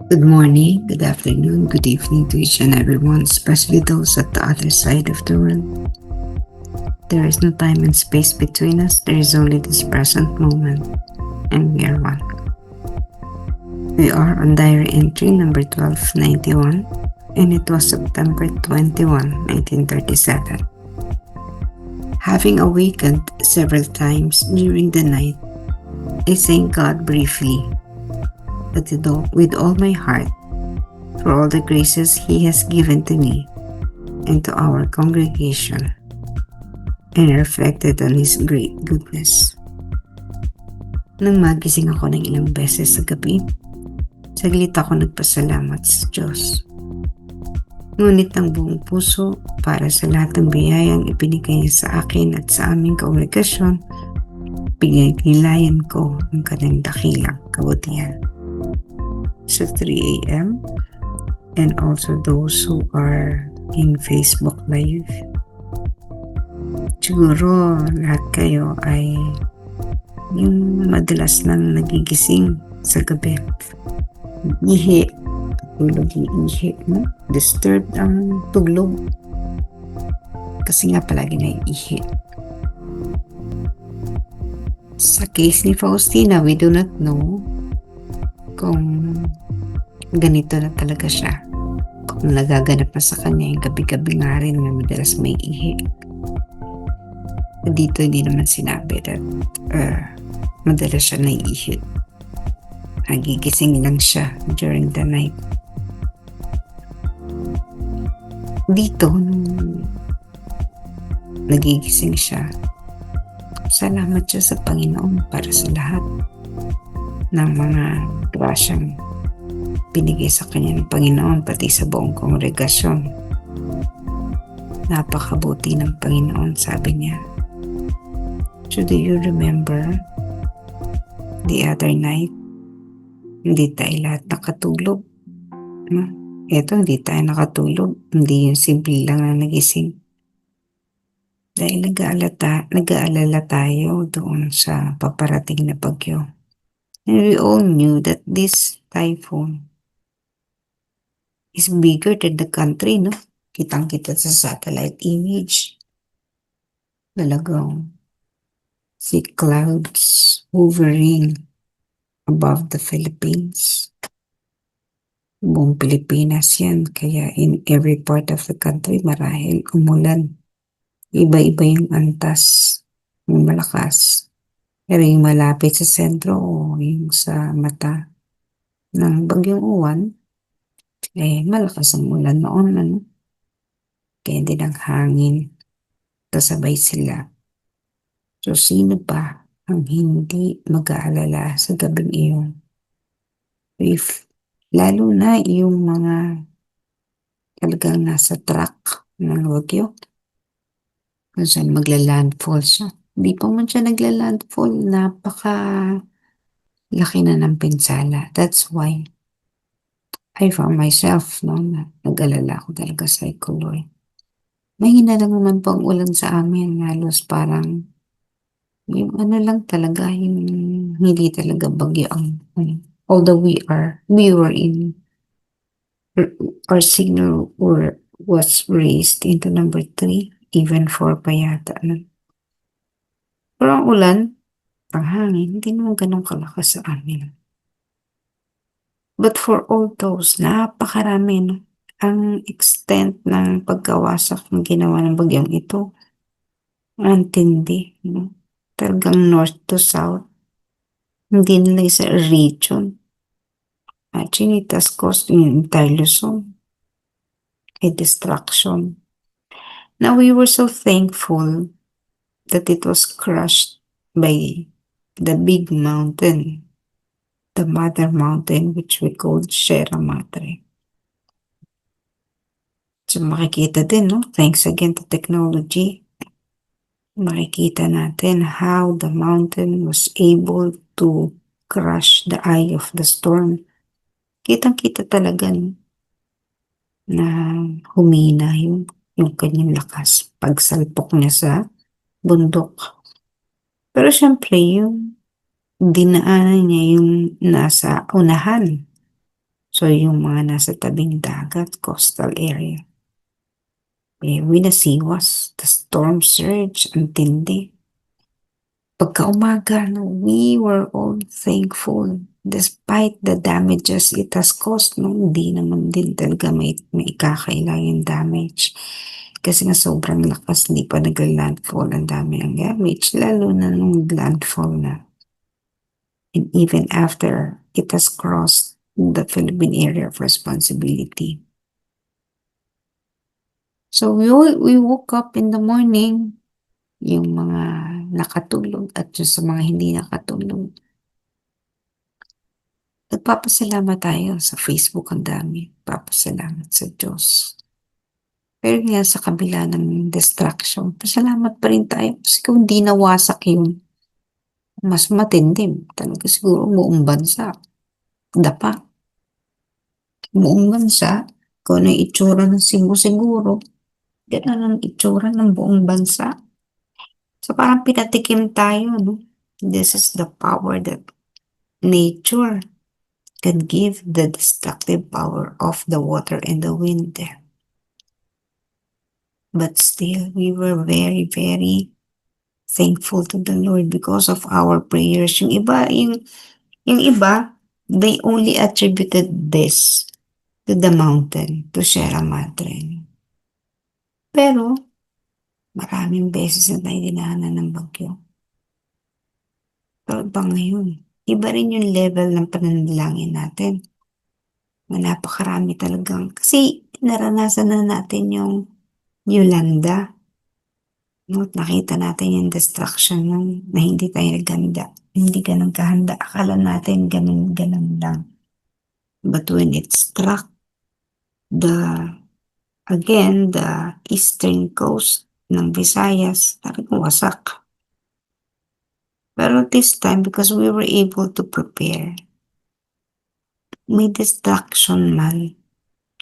Good morning, good afternoon, good evening to each and everyone, especially those at the other side of the world. There is no time and space between us, there is only this present moment, and we are one. We are on diary entry number 1291, and it was September 21, 1937. Having awakened several times during the night, I thank God briefly, but with all my heart, for all the graces He has given to me and to our congregation, and reflected on His great goodness. Nang magising ako ng ilang beses sa gabi, saglit ako nagpasalamat sa Diyos. Ngunit ang buong puso para sa lahat ng biyayang ibinigay niya sa akin at sa aming kongregasyon, pinagnilayan ko ang kanyang dakilang kabutihan. Sa 3 a.m. and also those who are in Facebook Live, siguro lahat kayo ay yung madalas nang nagigising sa gabi. Ihi, tulog yung ihi, no? Disturbed ang tulog. Kasi nga palagi na ihi. Sa case ni Faustina, we do not know kung ganito na talaga siya. Kung nagaganap na sa kanya yung gabi-gabi nga rin na madalas may ihi. Dito hindi naman sinabi that madalas siya naiihi. Nagigising lang siya during the night. Dito, nung nagigising siya, salamat siya sa Panginoon para sa lahat ng mga grasyang binigay sa kanya ng Panginoon, pati sa buong kongregasyon. Napakabuti ng Panginoon, sabi niya. So do you remember the other night? Hindi tayo lahat nakatulog. Eto, hindi tayo nakatulog. Hindi yung simple lang na nagising. Dahil nag-aalala tayo doon sa paparating na bagyo. And we all knew that this typhoon is bigger than the country, no? Kitang-kita sa satellite image. Talagang thick clouds hovering above the Philippines. Buong Pilipinas yan, kaya in every part of the country marahil umulan. Iba-iba yung antas, yung malakas. Pero yung malapit sa sentro o yung sa mata ng bagyong uwan, malakas ang ulan noon, ano? Kaya din ang hangin, kasabay sila. So sino pa ang hindi mag-aalala sa gabing iyon? Lalo na yung mga talagang nasa track ng bagyo, kung saan magla-landfall siya. Hindi pa man siya nagla-landfall, napaka laki na ng pinsala. That's why I found myself, no, nag-alala ako talaga sa Ikuloy. Mahina lang naman pang ulan sa amin, halos parang yung lang talaga, yung hindi talaga bagyo ang although we were in, our signal was raised into number 3, even 4 pa yata. Pero ang ulan, ang hangin, hindi naman ganun kalakas sa amin. But for all those, napakarami, no? Ang extent ng pagkawasak ng ginawa ng bagyong ito, ang tindi, no? Talagang north to south. Hindi nila sa region. Actually, it has caused yung entire Luzon a destruction. Now, we were so thankful that it was crushed by the big mountain, the mother mountain, which we called Sierra Madre. So, makikita din, no? Thanks again to technology. Makikita natin how the mountain was able to crush the eye of the storm. Kitang-kita talaga, no? Na humina yung kanyang lakas pagsalpok niya sa bundok. Pero syempre, yung dinaanan niya yung nasa unahan. So, yung mga nasa tabing dagat, coastal area, winasiwas, the storm surge, ang tindi. Pagka-umaga, no, we were all thankful despite the damages it has caused. No, hindi naman din talaga may ikakailang yung damage. Kasi nga sobrang lakas, hindi pa nag-landfall, ang dami ang damage, lalo na nung landfall na. And even after it has crossed the Philippine area of responsibility. So we woke up in the morning, yung mga nakatulog at yung sa mga hindi nakatulog. Nagpapasalamat tayo sa Facebook, ang dami. Papasalamat sa Diyos. Pero nga sa kabila ng distraction, pasalamat pa rin tayo kasi kung di nawasak yun, mas matindi. Talaga siguro buong bansa. Dapa. Buong bansa. Kung ano yung itsura ng Cebu siguro, ganun ang itsura ng buong bansa. So parang pinatikim tayo, no? This is the power that nature can give, the destructive power of the water and the wind. But still, we were very, very thankful to the Lord because of our prayers. Yung iba, they only attributed this to the mountain, to Sierra Madre. Pero, maraming beses na tayo dinaanan ng bagyo. Pero iba ngayon, iba rin yung level ng pananalangin natin. Napakarami talagang, kasi naranasan na natin yung Yolanda. No, nakita natin yung destruction nun na hindi tayo naganda. Hindi ganun kahanda. Akala natin ganun lang. But when it struck the eastern coast ng Visayas, talagang wasak. Pero this time, because we were able to prepare, may destruction man,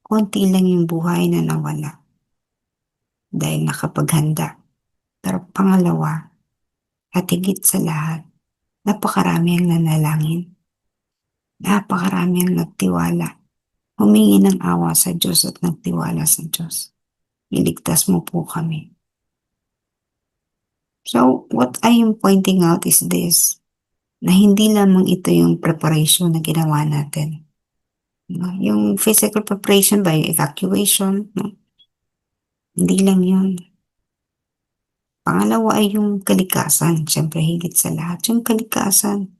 konti lang yung buhay na nawala dahil nakapaghanda. Pero pangalawa, at higit sa lahat, napakarami ang nanalangin. Napakarami ang nagtiwala. Humingi ng awa sa Diyos at nagtiwala sa Diyos. Iligtas mo po kami. So, what I am pointing out is this, na hindi lamang ito yung preparation na ginawa natin. No? Yung physical preparation by evacuation, no? Hindi lang yun. Pangalawa ay yung kalikasan. Siyempre, higit sa lahat. Yung kalikasan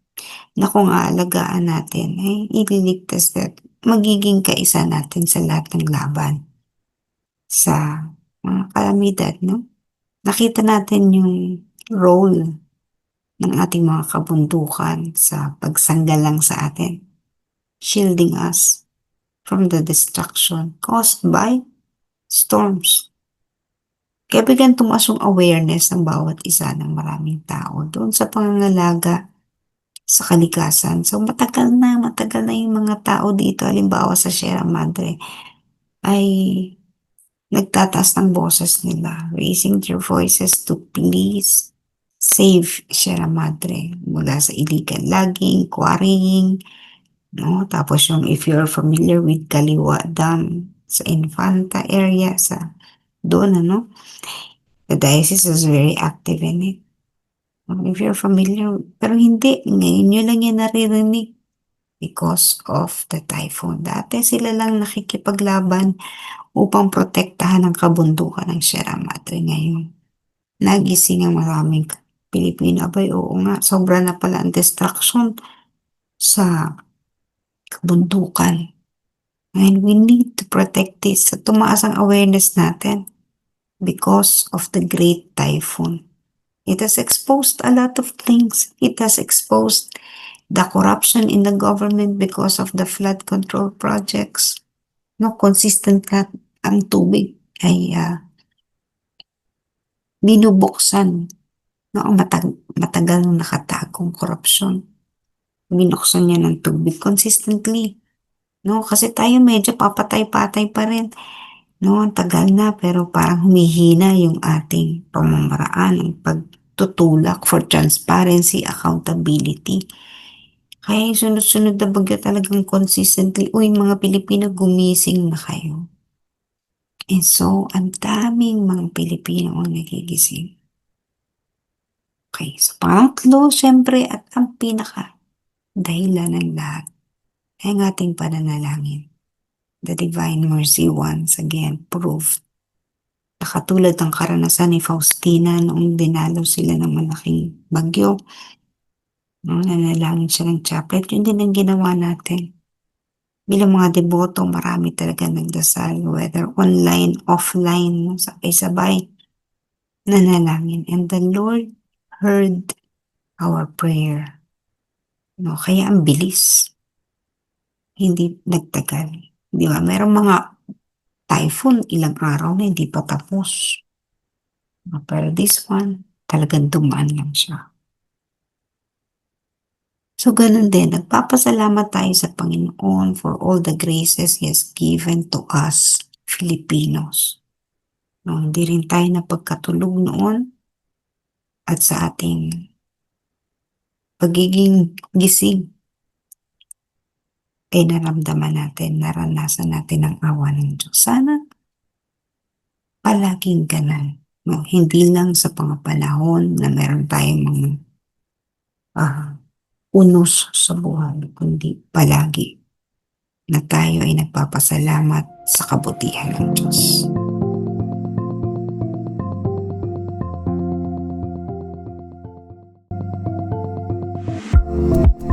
na kung aalagaan natin, ay ililigtas at magiging kaisa natin sa lahat ng laban. Sa mga kalamidad, no? Nakita natin yung role ng ating mga kabundukan sa pagsanggalang sa atin, shielding us from the destruction caused by storms. Kaya bigyan tumaas yung awareness ng bawat isa ng maraming tao doon sa pangangalaga sa kalikasan. So matagal na yung mga tao dito, halimbawa sa Sierra Madre, ay nagtataas ng boses nila, raising their voices to please save Sierra Madre mula sa illegal logging, quarrying, no? Tapos yung if you're familiar with Kaliwa Dam sa Infanta area, sa doon, ano? The diocese is very active in it. If you're familiar, pero hindi, ngayon nyo lang yan naririnig because of the typhoon. Dati sila lang nakikipaglaban upang protektahan ang kabundukan ng Sierra Madre. Ngayon, nagising ang maraming Pilipino. Abay, oo nga, sobra na pala ang destruction sa kabundukan. And we need to protect this. So, tumaas ang awareness natin because of the great typhoon. It has exposed a lot of things. It has exposed the corruption in the government because of the flood control projects. No, consistent na ang tubig ay binubuksan. No, ang matagal nang nakatagong korupsyon. Binuksan niya ng tubig consistently. No, kasi tayo medyo papatay-patay pa rin. No, ang tagal na pero parang humihina yung ating pamamaraan, ang pagtutulak for transparency, accountability. Kaya yung sunod-sunod na bagyo talagang consistently, "Uy, mga Pilipino gumising na kayo." And so, ang daming mga Pilipino ang nagigising. Okay, so pangatlo siyempre at ang pinakadahilan ng lahat ay ang ating pananalangin. The divine mercy once again proved na katulad ng karanasan ni Faustina noong dinalaw sila ng malaking bagyo, no, nanalangin siya ng chaplet, yun din ang ginawa natin. Bilang mga deboto, marami talaga nagdasal, whether online, offline, no, sabay-sabay, nanalangin. And the Lord heard our prayer. No, kaya ang bilis, hindi nagtagal. Di ba? Merong mga typhoon, ilang araw na hindi pa tapos. Pero this one, talagang dumaan lang siya. So, ganun din, nagpapasalamat tayo sa Panginoon for all the graces He has given to us, Filipinos. No, hindi rin tayo napagkatulog noon at sa ating pagiging gising ay naramdaman natin, naranasan natin ang awa ng Diyos. Sana palaging ganun. No, hindi lang sa panahon na meron tayong mga ah, unos sa buhay, kundi palagi na tayo ay nagpapasalamat sa kabutihan ng Diyos.